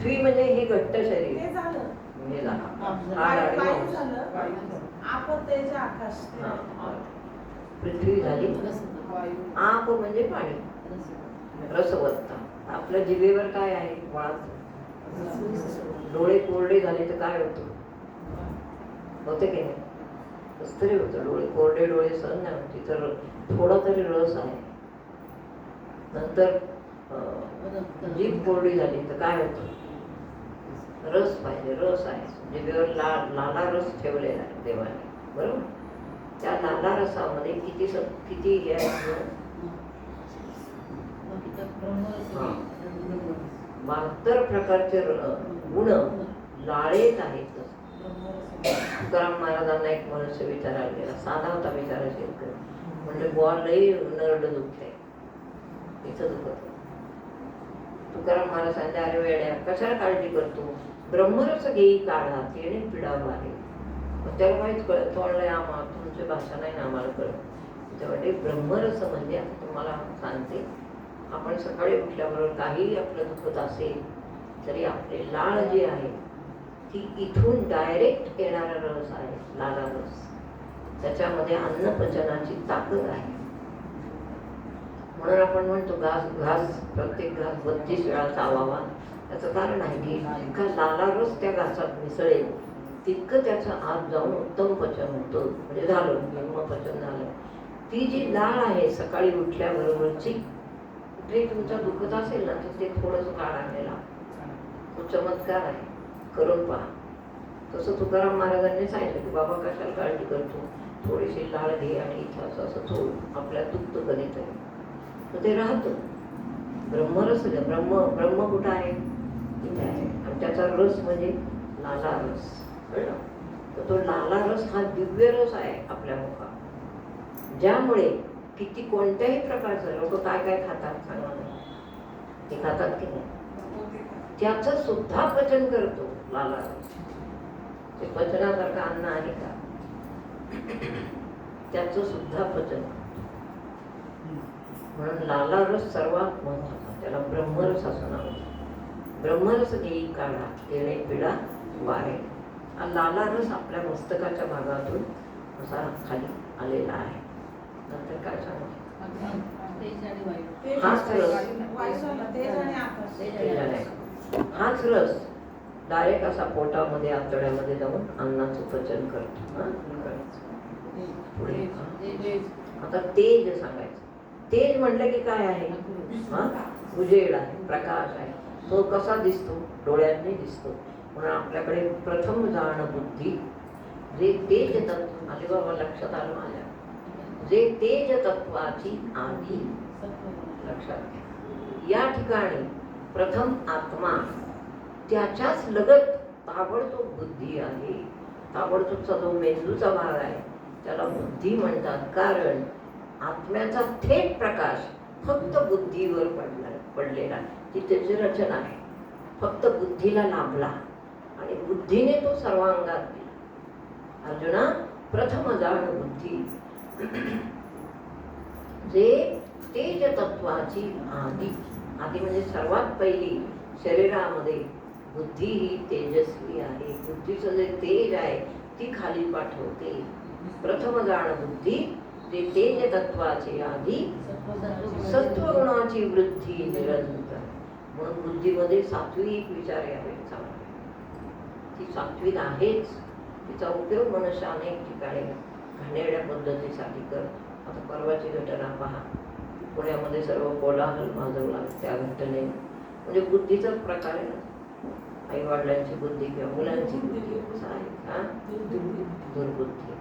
पृथ्वी म्हणजे हे घट्ट शरीर, हे झालं हे झालं वायू झालं, आप तेज आकाश. पृथ्वी झाली, आप म्हणजे पाणी, रसवत्ता. आपल्या जिभेवर काय आहे? वास. डोळे कोरडे झाले तर काय होतं? होते की नाही? कसं तरी होतं. डोळे कोरडे, डोळे सहन नाही होती, तर थोडा तरी रस आहे. नंतर जीभ कोरडी झाली तर काय होतं? रस पाहिजे, रस आहे. जिभेवर लाला रस ठेवलेला आहे देवाने, बरोबर? त्या लाला रसामध्ये किती हे आहे? 72 प्रकारचे गुण लाळेत आहेत. तुकाराम महाराजांना एक मनुष्य विचारायला गेला, साधा होता विचारा शेतकरी. म्हणजे बुवा लई नरड दुखते, इथं दुखत. तुकाराम महाराज सांगते, अरे वेड्या, कशाला काळजी करतो? ब्रह्मरस घेई काढा, तेने पिडा आहे. मग त्याला काहीच कळत म्हणलंय, आम्हाला तुमची भाषा नाही ना आम्हाला कळत. तेव्हा ब्रह्मरस म्हणजे आता तुम्हाला सांगते, आपण सकाळी उठल्याबरोबर काही आपलं दुखत असेल तरी आपली लाळ जी आहे ती इथून डायरेक्ट येणारा रस आहे, लाला रस. त्याच्यामध्ये अन्नपचनाची ताकद आहे. म्हणून आपण म्हणतो घास प्रत्येक घास 32 वेळा चावावा. त्याचं कारण आहे की जितका लाला रस त्या घासात मिसळेल तितकं त्याचं आत जाऊन उत्तम पचन होतं, म्हणजे झालं, ब्रह्मपचन झालं. ती जी लाळ आहे सकाळी उठल्याबरोबरची, कुठेही तुमचा दुखत असेल ना तर ते थोडंसं काढ आणलेला, तो चमत्कार आहे, करून पहा. तसं तुकाराम महाराजांनी सांगितलं की बाबा कशाला काळजी करतो, थोडीशी लाळ घे आणि इथं असं असं चोळ, आपल्या दुखतं कधीतरी तर ते राहतं. ब्रह्मरस, ब्रह्म कुठं आहे? तिथे आहे. आणि त्याचा रस म्हणजे लाला रस, कळलं? तर तो लाला रस हा दिव्य रस आहे आपल्या मुखात, ज्यामुळे किती कोणत्याही प्रकारचं लोक काय काय खातात सांगा नाही, ते खातात की नाही, त्याचं सुद्धा पचन करतो लाला रस. ते पचनासारखं अन्न आहे का? त्याचं सुद्धा पचन. म्हणून लाला रस सर्वात महत्वाचा, त्याला ब्रह्मरस असं नाव. ब्रह्मरस घेई काढा, तेणे पिढा वारे. हा लाला रस आपल्या मस्तकाच्या भागातून असा खाली आलेला आहे. नंतर काय सांगू? हाच रस डायरेक्ट असा पोटामध्ये आतड्यामध्ये जाऊन अन्नाचं पचन करतो. पुढे आता तेज सांगायचं. तेज म्हटलं की काय आहे? उजेड आहे, प्रकाश आहे. तो कसा दिसतो? डोळ्यांनी दिसतो. म्हणून आपल्याकडे प्रथम जाण बुद्धी, जे तेज तत्व आले बाबा लक्षात आलं माझ्या, जे तेज तत्वाची आधी लक्षात घ्या. या ठिकाणी प्रथम आत्मा, त्याच्याच लगत ताबडतोब बुद्धी आहे. ताबडतोबचा जो मेंदूचा भाग आहे त्याला बुद्धी म्हणतात, कारण आत्म्याचा थेट प्रकाश फक्त बुद्धीवर पडलेला, ती त्याची रचना आहे. फक्त बुद्धीला लाभला आणि बुद्धीने तो सर्वांगात दिला. अर्जुना, प्रथम जाण बुद्धी, जे तेज तत्वाची आधी, आधी म्हणजे सर्वात पहिली शरीरामध्ये बुद्धी ही तेजस्वी आहे. बुद्धीचं जे तेज आहे ती खाली पाठवते. प्रथम जाण बुद्धी, जे तेज तत्वाची आधी सत्वगुणाची वृद्धी निरंतर. म्हणून बुद्धीमध्ये सात्विक विचार यावे चांगले. ती सात्विक आहेच, तिचा उपयोग मनुष्य अनेक ठिकाणी घाणेरड्या पद्धतीसाठी करतो. आता परवाची घटना पहा, पुण्यामध्ये सर्व कोलाहल माजवला त्या घटने. म्हणजे बुद्धीचा प्रकार आहे ना, आई वडिलांची बुद्धी किंवा मुलांची बुद्धी आहे, दुर्बुद्धी.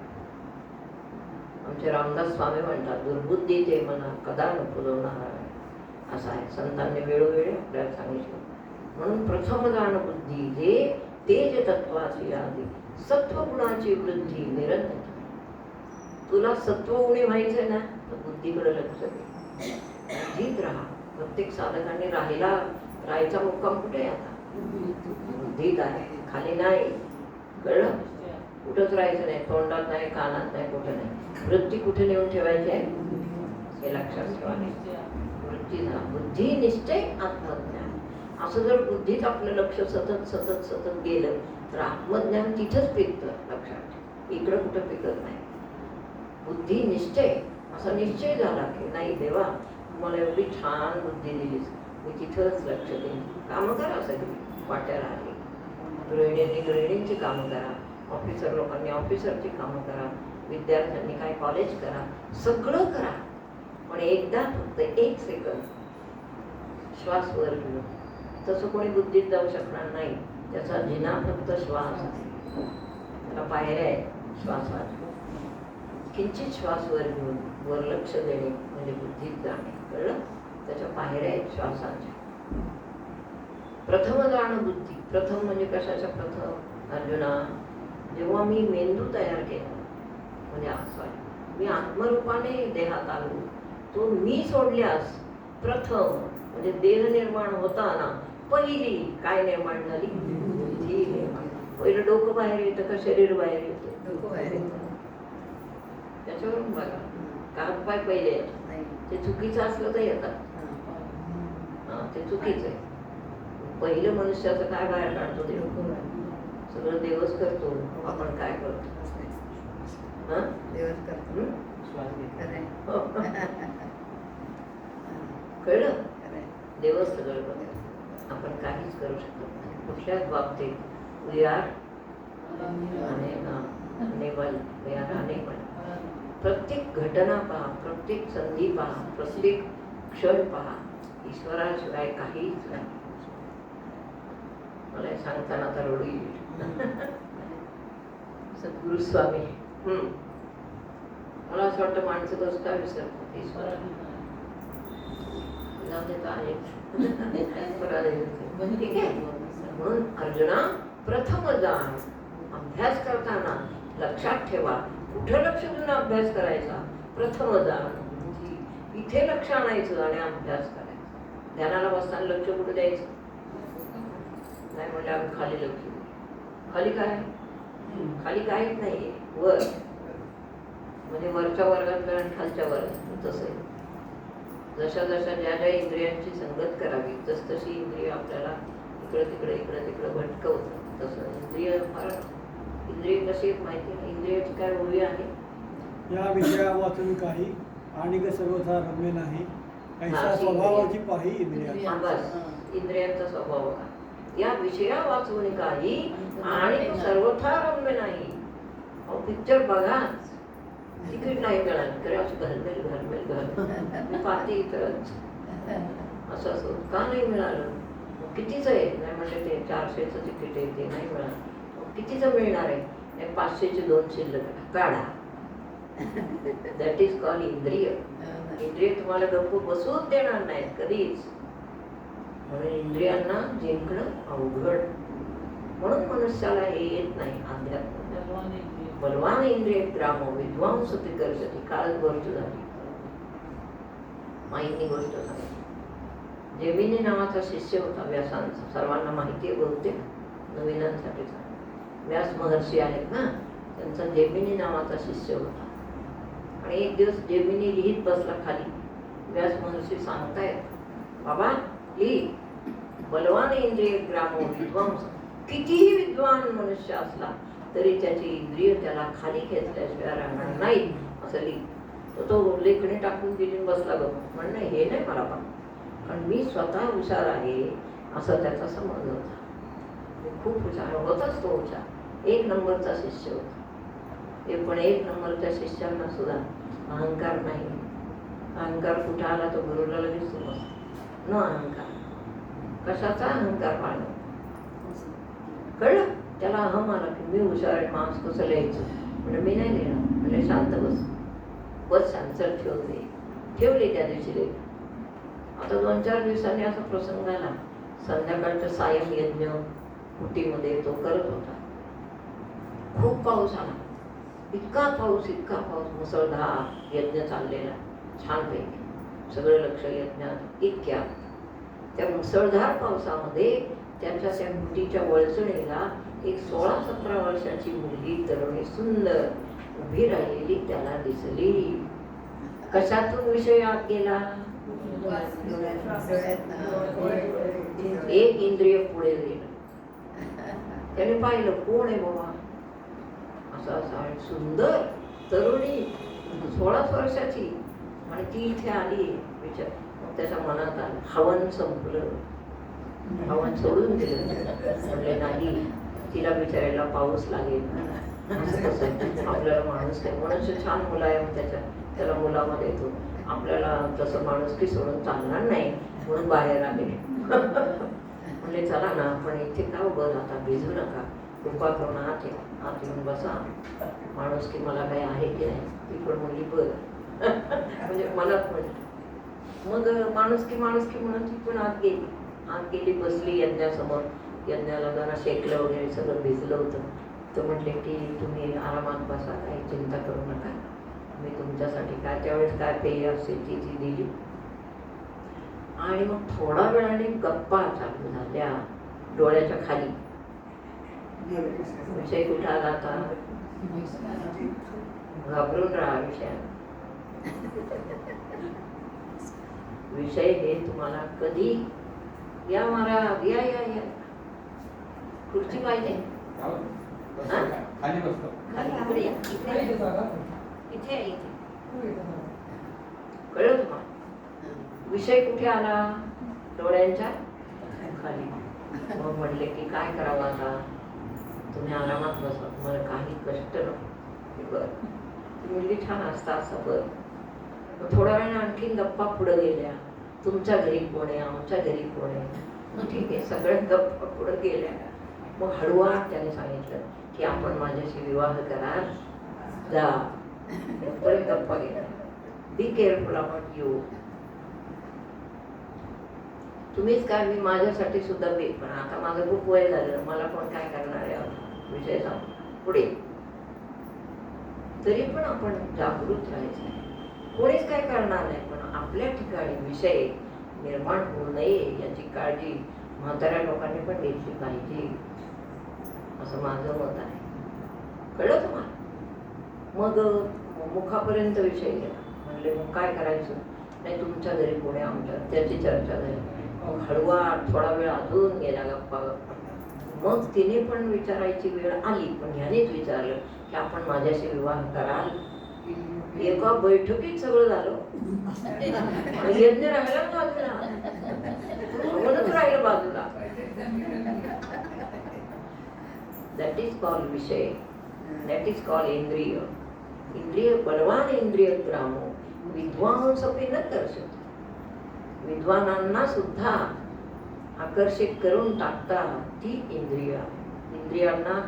आमचे रामदास स्वामी म्हणतात, दुर्बुद्धी ते मना कदा नको दोनार असं आहे. संतांनी वेळोवेळी आपल्याला सांगितलं. म्हणून प्रथम जाण बुद्धी, जे तेज तत्वाची आधी सत्वगुणाची वृद्धी निरंतर. तुला सत्वगुणी व्हायचंय ना तर बुद्धीकडे लक्ष दे, बुद्धीत राहा. प्रत्येक साधकांनी राहायचा मुक्काम कुठे आता? बुद्धीत आहे, खाली नाही, कळलं? कुठंच राहायचं नाही, तोंडात नाही, कानात नाही, कुठं नाही. वृत्ती कुठे नेऊन ठेवायची आहे हे लक्षात ठेवा. वृत्ती बुद्धी निश्चय आत्मज्ञान. असं जर बुद्धीत आपलं लक्ष सतत सतत सतत गेलं तर आत्मज्ञान तिथंच पिकतं. लक्षात इकडं कुठं पिकत नाही. बुद्धी निश्चय असा निश्चय झाला की नाही देवा मला एवढी छान बुद्धी दिलीस, मी तिथंच लक्ष देईन. कामं करा सगळी, वाट्याला आली, गृहिणींनी गृहिणींची कामं करा, ऑफिसर लोकांनी ऑफिसरची कामं करा, विद्यार्थ्यांनी काय कॉलेज करा, सगळं करा. पण एकदा फक्त 1 सेकंद श्वास वर घेऊन. तसं कोणी बुद्धीत जाऊ शकणार नाही. त्याचा जिना फक्त श्वास आहे. त्याला पायऱ्या आहेत श्वासात. किंचित श्वास वर घेऊन वर लक्ष देणे म्हणजे बुद्धीत जाणे. कळलं? त्याच्या पायऱ्या आहेत श्वासाच्या. प्रथम जाणं बुद्धी. प्रथम म्हणजे कशाच्या प्रथम? अर्जुना, जेव्हा मी मेंदू तयार केला म्हणजे असं मी आत्मरूपाने देहात आलो, तो मी सोडल्यास प्रथम म्हणजे देह निर्माण होताना पहिली काय निर्माण झाली? बुद्धी निर्माण. पहिलं डोकं बाहेर येतं का शरीर बाहेर येतं? डोकं बाहेर येतं. त्याच्यावरून बघा, कान पाय पहिले येतात. ते चुकीचं असलं तर येतात. ते चुकीचं आहे. पहिलं मनुष्याचं काय बाहेर काढतो? ते सगळं देवच करतो. आपण काय करतो? देवच करतो. कळलं? देवच सगळं करतो. आपण काहीच करू शकत नाही कुठल्याच बाबतीत. We are unable. प्रत्येक घटना पहा, प्रत्येक संधी पहा, प्रत्येक क्षण पहा, ईश्वराशिवाय काहीच नाही. मला हे सांगताना आता रडू येईल. सद्गुरु स्वामी मला असं वाटतं माणसं कसं काय विसरतात ईश्वराला. ठीक आहे. म्हणून अर्जुना प्रथम जाण. अभ्यास करताना लक्षात ठेवा, कुठं लक्ष देऊन अभ्यास करायचा? प्रथम जाण. इथे लक्ष आणायचं आणि अभ्यास करायचा. ध्यानाला बसताना लक्ष कुठं द्यायचं? नाही म्हणजे आम्ही खाली लक्ष. खाली काय? खाली काहीच नाहीये. वर म्हणजे वरच्या वर्गातलं आणि खालच्या वर्गात. तसं आहे. जशा जशा ज्या ज्या इंद्रियांची संगत करावी तस तशी इंद्रिय आपल्याला इकडे तिकडे भटकवतात. तसं इंद्रिय फार इंद्रिय कशी माहिती नाही. इंद्रियाची काय ओळी आहे? या विषया वाचून काही आणि सर्वथा रम्य नाही, ऐसा स्वभावाची पाही इंद्रिया. बस इंद्रियांचा स्वभाव का? या विषया वाचून काही आणि सर्वथा रम्य नाही. पिक्चर बघा, तिकीट नाही मिळालं तरी असं घरमेल पाहते इतरच असं असं का नाही मिळालं? कितीच आहे? नाही म्हणजे ते 400चं तिकीट आहे ते नाही मिळालं. कितीचं मिळणार आहे? 500चे 2 शिल्लक काढा. दॅट इज कॉल इंद्रिय. इंद्रिय तुम्हाला गप्प बसूच देणार नाहीत कधीच. म्हणून इंद्रियांना जिंकणं अवघड. म्हणून मनुष्याला हे येत नाही अध्यात्म. बलवान इंद्रिय ग्राम विद्वांस ते करते. काळच गोष्ट झाली, माहिती गोष्ट झाली. जेमिनी नावाचा शिष्य होता व्यासांचा. सर्वांना माहिती आहे बहुतेक, नवीनांसाठीचा. व्यास महर्षी आहेत ना, त्यांचा जेमिनी नावाचा शिष्य होता. आणि एक दिवस जेमिनी लिहित बसला खाली. व्यास महर्षी सांगतायत, बाबा लिही, बलवान इंद्रिय ग्राम विद्वांस. कितीही विद्वान मनुष्य असला तरी त्याची इंद्रिय त्याला खाली खेचल्याशिवाय राहणार नाही असं लिही. तो लेखणी टाकून गेली बसला बघ. म्हणणं हे नाही मला पण, कारण मी स्वतः हुशार आहे असं त्याचा समज होता. खूप हुशार होताच तो हुशार. 1 नंबरचा शिष्य होता. ते पण 1 नंबरच्या शिष्यांना सुद्धा अहंकार नाही. अहंकार कुठं आला तो गुरुला लगेच समजतो. न अहंकार. कशाचा अहंकार पाळणं? कळलं? त्याला अहम आला की मी हुशार आहे, माणूस कसं लिहायचं म्हणजे मी नाही लिहिणार. म्हणजे शांत बस शांत ठेवते. ठेवली त्या दिवशी लेख. आता 2-4 दिवसांनी असा प्रसंग आला. संध्याकाळचा सायं यज्ञ कुटीमध्ये तो करत होता. खूप पाऊस आला. इतका पाऊस मुसळधार यज्ञ चाललेला छानपैकी. सगळं लक्ष यज्ञात. इतक्या त्या मुसळधार पावसामध्ये त्याच्या त्या कुटीच्या वळचणीला एक 16-17 वर्षाची मुलगी तरुणी सुंदर उभी राहिलेली त्याला दिसली. कशातून विषय आत गेला? एक इंद्रिय पुढे गेलं. त्याने पाहिलं कोण आहे बाबा, असं असं आणि सुंदर तरुणी 16 वर्षाची आणि ती इथे आली. विचार, मग त्याच्या मनात आलं हवन संपलं, हवन सोडून दिलं. म्हणले नाही, तिला बिचारायला पाऊस लागेल. असं कसं आपल्याला माणूस काय मनुष्य छान मुलायम त्याला मुलामध्ये येतो. आपल्याला तसं माणूस की सोडून चालणार नाही म्हणून बाहेर आले. म्हणले चला ना, आपण इथे का बघ, आता भिजू नका, कृपा करून आत येऊन बसा, माणूस की मला काही आहे की नाही. ती पण म्हणली बरं. म्हणजे मनात म्हणली. मग माणूस की म्हणून ती पण आत गेली बसली यज्ञासमोर. यज्ञाला जरा शेकलं वगैरे, सगळं भिजलं होतं. तर म्हटले की तुम्ही आरामात बसा, काही चिंता करू नका, मी तुमच्यासाठी काय त्यावेळेस काय पेय असेल ती दिली. आणि मग थोडा वेळाने गप्पा चालू झाल्या डोळ्याच्या खाली. विषय कुठे आला आता, घाबरून राहा विषय. विषय हे तुम्हाला कधी या महाराज या या या खुर्ची पाहिजे खाली इथे कळलं तुम्हाला. विषय कुठे आला, डोळ्यांच्या खाली. मग म्हणले की काय करावं आता, तुम्ही आरामात बसा, तुम्हाला काही कष्ट नको. बर, ती मुलगी छान असता असं बर. मग थोड्या वेळाने आणखीन गप्पा पुढे गेल्या. तुमच्या घरी कोण आहे, आमच्या घरी कोण आहे. मग ठीक आहे, सगळ्या गप्पा पुढे गेल्या. मग हळूवार त्याने सांगितलं की आपण माझ्याशी विवाह करा जा. परत गप्पा गेल्या. Be careful about you. तुम्हीच काय, मी माझ्यासाठी सुद्धा बी, पण आता माझं खूप वय झालं, मला कोण काय करणार आहे विषय सांग पुढे. तरी पण आपण जागृत राहायचं. कोणीच काय करणार नाही, पण आपल्या ठिकाणी विषय निर्माण होऊ नये याची काळजी म्हाताऱ्या लोकांनी पण घेतली पाहिजे, असं माझं मत आहे. कळलं तुम्हाला. मग मुखापर्यंत विषय गेला. म्हणले मग काय करायचं, नाही तुमच्या घरी कोणी, आमच्या, त्याची चर्चा झाली. मग हळूवार थोडा वेळ अजून गेला गप्पा. मग तिने पण विचारायची वेळ आली, पण ह्यानेच विचारलं की आपण माझ्याशी विवाह कराल. एका बैठकीत सगळं झालं. यज्ञ राहिला बाजूला, म्हणूनच राहिलं बाजूला. दॅट इज कॉल विषय, दॅट इज कॉल इंद्रिय. इंद्रिय बलवान इंद्रिय ग्रामो विद्वांसपी न दर्शत. विद्वानांना सुद्धा आकर्षित करून टाकता ती इंद्रिय. इंद्रियांना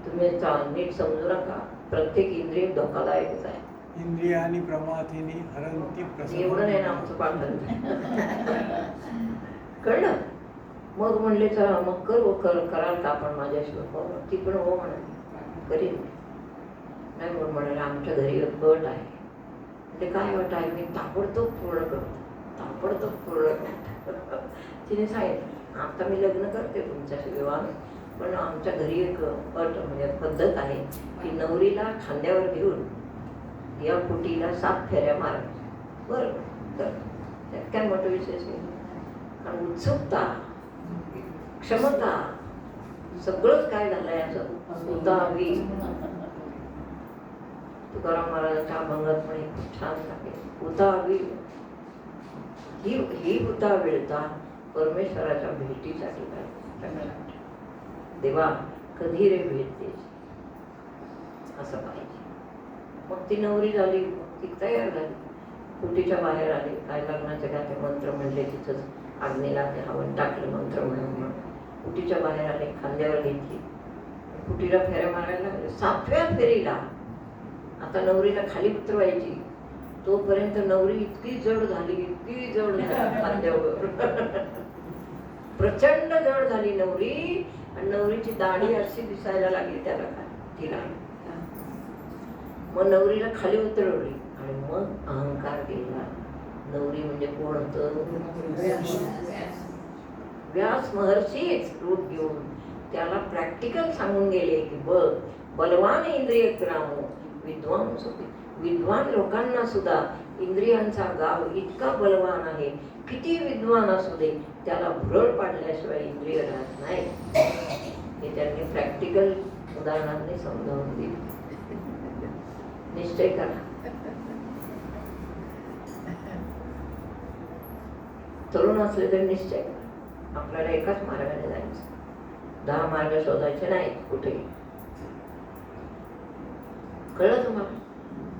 तुम्ही नीट समजू नका, प्रत्येक इंद्रिय धोकादायकच आहे. इंद्रियानी प्रमाथिनी हरंती प्रसन्न. एवढं नाही ना आमचं पाठन. कळलं. मग म्हणले चला मग कराल का आपण माझ्याशी. ती पण हो म्हणाली, करीन. नाही म्हणून म्हणाले आमच्या घरी एक अट आहे. म्हणजे काय अट आहे, मी ताबडतोब पूर्ण करतो, ताबडतोब पूर्ण करतो. तिने सांगितलं आता मी लग्न करते तुमच्याशी विवाह, पण आमच्या घरी एक अट म्हणजे पद्धत आहे की नवरीला खांद्यावर घेऊन या कुटीला 7 फेऱ्या मारायच्या. बरं, तर त्यात काय मोठं विशेष नाही. कारण उत्सुकता, क्षमता, सगळंच काय झालंय असं उदावी. तुकाराम महाराजांच्या अभंगात पण एक खूप छान सांगेल, उदावी ही उतावीळता परमेश्वराच्या भेटीसाठी काय. देवा कधी रे भेटते असं पाहिजे. मग ती नवरी झाली, ती तयार झाली, कुटीच्या बाहेर आली. काय लग्नाचे काय ते मंत्र म्हणले, तिथंच अग्नीला ते हवन टाकलं मंत्र म्हणून. कुटीच्या बाहेर आले, खांद्यावर घेतली, कुटीला फेऱ्या मारायला लागले. 7व्या फेरीला आता नवरीला खाली उतरवायची, तोपर्यंत नवरी इतकी जड झाली, इतकी जड झाली खांद्यावर. प्रचंड जड झाली नवरी. आणि नवरीची दाढी अशी दिसायला लागली त्याला, तिला. मग नवरीला खाली उतरवली आणि मग अहंकार केला. नवरी म्हणजे कोण होतं, व्यास महर्षीच रूप घेऊन त्याला प्रॅक्टिकल सांगून गेले की बघ, बलवान इंद्रिय ग्रामो विद्वान. विद्वान लोकांना सुद्धा इंद्रियांचा गाव इतका बलवान आहे, किती विद्वान असू दे त्याला भुरळ पाडल्याशिवाय इंद्रिय राहत नाही. हे त्यांनी प्रॅक्टिकल उदाहरणांनी समजावून दिले. निश्चय करा. तरुण असले तरी निश्चय करा. आपल्याला एकाच मार्गाने जायचं, 10 मार्ग शोधायचे नाहीत कुठेही. कळलं तुम्हाला?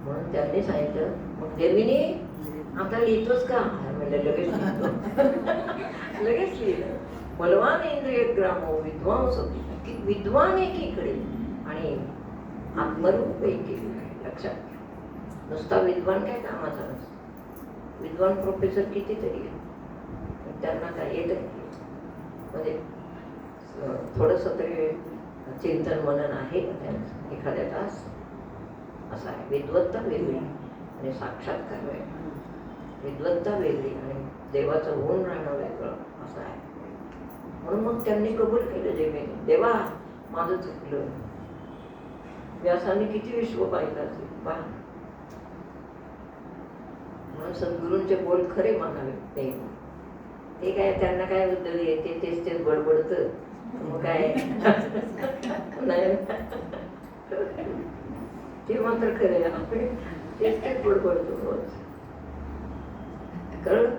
म्हणून त्यांनी सांगितलं, मग देवीनी आता लिहितोस का? म्हणजे लगेच लिहितो. लगेच लिहिलं. बलवान इंद्रिय ग्रामो विद्वांस होती, विद्वान एकीकडे आणि आत्मरूप एकीकडे. लक्षात घ्या, नुसता विद्वान काय कामाचा नसतो. विद्वान प्रोफेसर कितीतरी आहे, त्यांना काय येत म्हणजे थोडस तरी चिंतन मनन आहे का त्यांचं एखाद्या तास. असं आहे. विद्वत्ता वेगळी आणि साक्षात्कार वेगळा. विद्वत्ता वेगळी आणि देवाचं होऊन राहणं वेगळं असं आहे. म्हणून मग त्यांनी कबूल केलं देवीने, देवा माझं चुकलं. व्यासाने किती विश्व पाहिलं असेल पहा. म्हणून सद्गुरूंचे बोल खरे मानावे. ते काय त्यांना काय उद्योग येते तेच बडबडत मग काय नाही. ते मात्र खरे आपण तेच बडबडतो रोज. कळलं?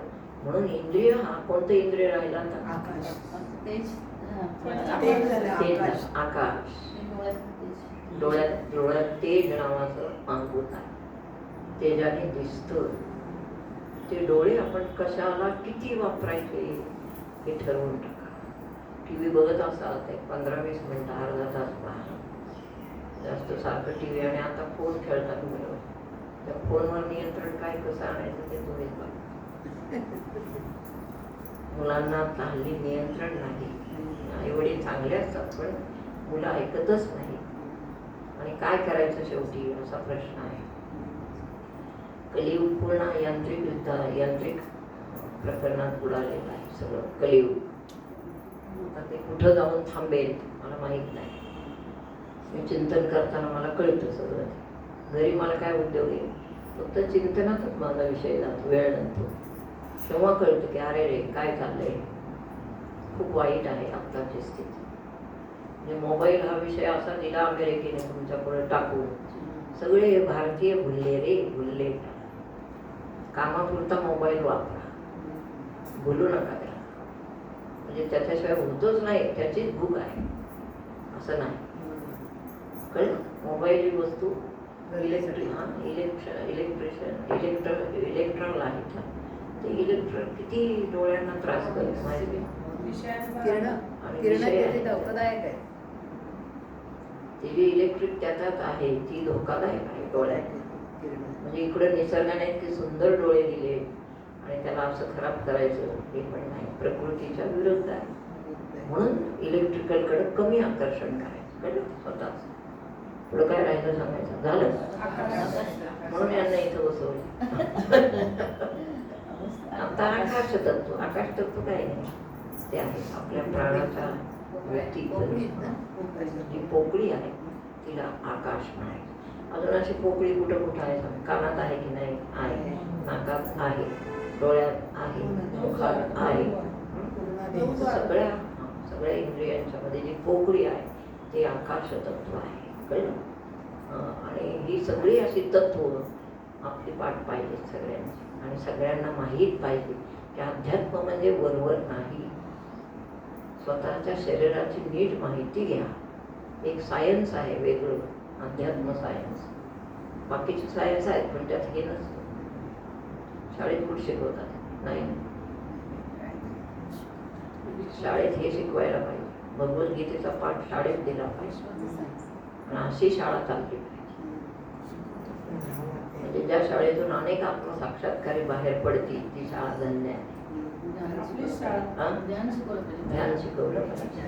म्हणून इंद्रिय हा कोणतं इंद्रिय राहिला आता? आकाश. डोळ्यात तेज नावाचं अंगूत आहे. तेजाने दिसतं. ते डोळे आपण कशाला किती वापरायचे हे ठरवून टाका. टीव्ही बघत असाल ते 15-20 मिनिटं अर्धा तास पहा. जास्त सारखं टीव्ही आणि आता फोन खेळतात मुलं. त्या फोनवर नियंत्रण काय कसं आणायचं ते तुम्हीच बघा. मुलांना हल्ली नियंत्रण नाही. आईवडील चांगले असतात पण मुलं ऐकतच नाही. आणि काय करायचं शेवटी असा प्रश्न आहे. कलियुग पूर्ण यांत्रिक प्रकरणात बुडालेलं आहे सगळं कलियुग. आता ते कुठं जाऊन थांबेल मला माहीत नाही. मी चिंतन करताना मला कळतं सगळं. घरी मला काय उद्योग आहे, फक्त चिंतनातच माझा विषय जातो. वेळ नंतर तेव्हा कळतं की अरे रे काय चाललंय, खूप वाईट आहे आत्ताची स्थिती. म्हणजे मोबाईल हा विषय असा दिला अमेरिकेने तुमच्यापुढे टाकून, सगळे भारतीय भुलले रे भुलले. कामापुरता मोबाईल वापरा, भुलू नका त्याला. म्हणजे त्याच्याशिवाय होतच नाही, त्याचीच भूक आहे असं नाही. कळलं? मोबाईल ही वस्तू इलेक्ट्रॉन आहे. ते इलेक्ट्रॉन किती डोळ्यांना त्रास करत माहिती. ती जी इलेक्ट्रिक त्याच्यात आहे ती धोकादायक आहे डोळ्यात. म्हणजे इकडे निसर्गाने इतके सुंदर डोळे दिले आणि त्याला असं खराब करायचं हे पण नाही. प्रकृतीच्या विरुद्ध आहे. म्हणून इलेक्ट्रिकलकडे कमी आकर्षण करायचं. कळलं? स्वतःच पुढं काय राहिलं सांगायचं झालं. म्हणून यांना इथं बसवलं. आता आकाश तत्व काय नाही, ते आहे आपल्या प्राणाच्या व्यक्तीचं जी पोकळी आहे तिला आकाश म्हणायचं. अजून अशी पोकळी कुठं कुठं आहे सांग. कानात आहे की नाही? आहे. नाकात आहे, डोळ्यात आहे, मुखात आहे. सगळ्या इंद्रियांच्या मध्ये जी पोकळी आहे ते आकाश तत्व आहे. कळलं? आणि ही सगळी अशी तत्व आपली पाठ पाहिजे सगळ्यांची. आणि सगळ्यांना माहीत पाहिजे की अध्यात्म म्हणजे वरवर नाही. स्वतःच्या शरीराची नीट माहिती घ्या. एक सायन्स आहे वेगळं, अध्यात्म सायन्स. बाकीचे सायन्स आहेत पण त्यात हे नसतं. शाळेत कुठे शिकवतात? नाही. शाळेत हे शिकवायला पाहिजे. भगवद्गीतेचा पाठ शाळेत दिला पाहिजे. आणि अशी शाळा चालली पाहिजे. म्हणजे ज्या शाळेतून अनेक आत्मसाक्षात्कारी बाहेर पडतील ती शाळा धन्य आहे. ध्यान शिकवलं पाहिजे.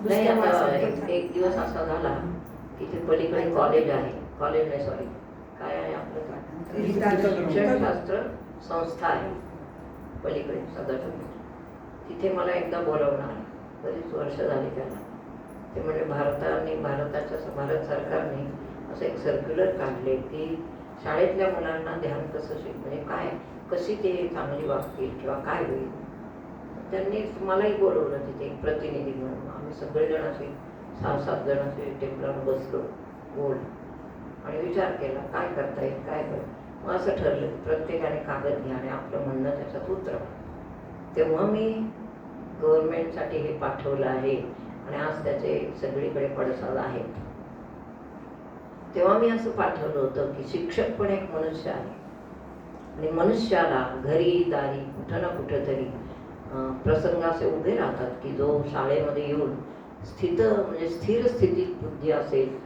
नाही आता एक दिवस असा झाला की ते पलीकडे कॉलेज आहे. कॉलेज नाही सॉरी काय आहे आपलं शिक्षणशास्त्र संस्था आहे पलीकडे सदाशिव. तिथे मला एकदा बोलवणार. बरीच वर्ष झाली त्याला. ते म्हणजे भारत सरकारने असं एक सर्क्युलर काढले की शाळेतल्या मुलांना ध्यान कसं म्हणजे काय कशी ते चांगली वागतील किंवा काय होईल. त्यांनी मलाही बोलवलं तिथे एक प्रतिनिधी म्हणून. आम्ही सगळेजण असे 6-7 जण असे टेबलावर बसलो गोल आणि विचार केला काय करता येईल काय कर. मग असं ठरलं प्रत्येकाने कागद घ्या आणि आपलं म्हणणं त्याच्यात उतरवा. तेव्हा मी गव्हर्नमेंटसाठी हे पाठवलं आहे आणि आज त्याचे सगळीकडे पडसाद आहेत. तेव्हा मी असं पाठवलं होतं की शिक्षक पण एक मनुष्य आहे आणि मनुष्याला घरी दारी कुठं ना कुठं तरी प्रसंग असे उभे राहतात की जो शाळेमध्ये येऊन म्हणजे स्थिर स्थितीत बुद्धी असेल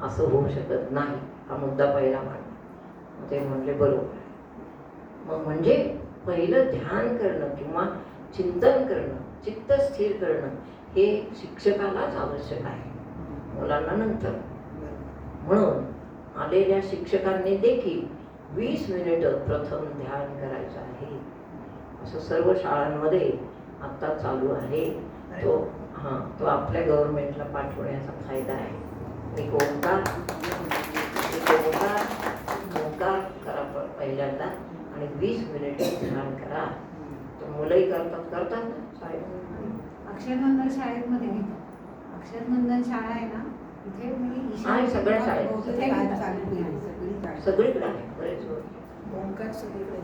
असं होऊ शकत नाही. हा मुद्दा पहिला मांडला. ते म्हणले बरोबर. मग म्हणजे पहिलं ध्यान करणं किंवा चिंतन करणं चित्त स्थिर करणं हे शिक्षकालाच आवश्यक आहे, मुलांना नंतर. म्हणून आलेल्या शिक्षकांनी देखील 20 मिनिटं प्रथम ध्यान करायचं आहे असं सर्व शाळांमध्ये आता चालू आहे. तो आपल्या गव्हर्नमेंटला पाठवण्याचा फायदा आहे. एक ओंकार करा पहिल्यांदा आणि 20 मिनिटं ध्यान करा. तर मुलंही करतात ना शाळेत. अक्षरनंदन शाळेमध्ये घेतो. अक्षरनंदन शाळा आहे ना तिथे मी आहे सगळ्या शाळेत तिथे घेतो. सगळीकडे आहे बरेच ओंकार सगळीकडे.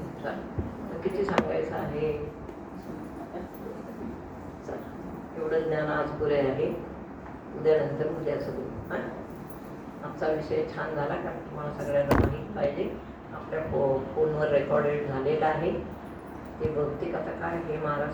किती सांगायचं आहे. एवढं ज्ञान आज पुरे आहे. उद्यानंतर उद्याचं बोलू. आजचा विषय छान झाला कारण तुम्हाला सगळ्यांना माहीत पाहिजे. आपल्या फोनवर रेकॉर्डेड झालेला आहे. ते बहुतेक आता काय हे महाराष्ट्र